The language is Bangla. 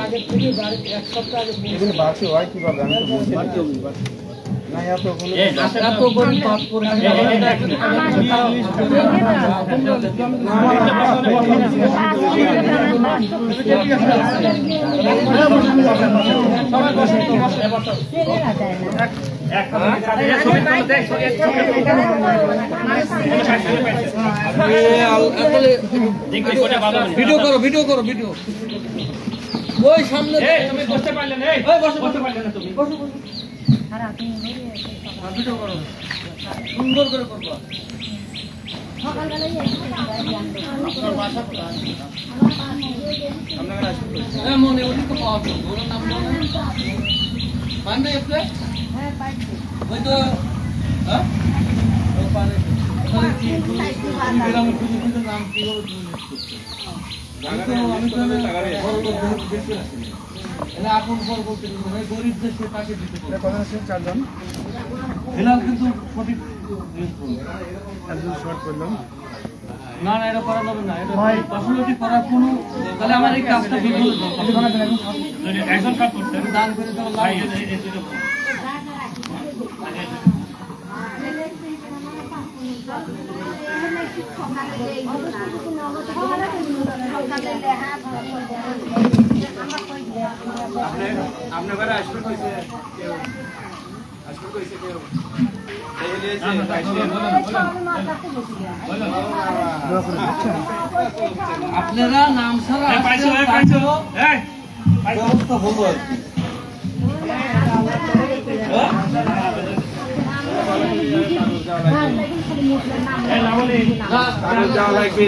আগে থেকে এক সপ্তাহ আগে বাড়তি হয় কিভাবে আমি তো বলছি না এত কোনো পাস করে ভিডিও করো ভিডিও করো ভিডিও ওই সামনে তুমি বসতে পারলে না ওই বসতে পারলে না তুমি বসো বসো আর আপনি ভিডিও করো সুন্দর করে করবা সকালবেলায় আপনার বাসা কোথায় আপনারা আসুন এই মনে ওই তো পাওয়া তো ওর নাম বলো পান না এসে হ্যাঁ পাইছি ওই তো হ্যাঁ ও পারে তাহলে কি এরকম কিছু নাম কি হলো তুমি আমি তো লাগাবে বড় বেশি আছে এলা আপন পর বলতে ভাই গরিব দেশে টাকা দিতে বলে কথা আছে চারজন এলা কিন্তু সঠিক জিনিস বলে একদম শর্ট করলাম না না এটা করা যাবে না এটা পার্সোনালিটি করার কোনো তাহলে আমার এই কাজটা বিফল আপনি বানাবেন একজন কাজ করতে দান করে তো ভাই আপনি ঘরে আসবে কইছে কেউ আসবে কইছে কেউ আপনারা নাম ছাড়া ব্যবস্থা হলো আর কি যাওয়া লাগবে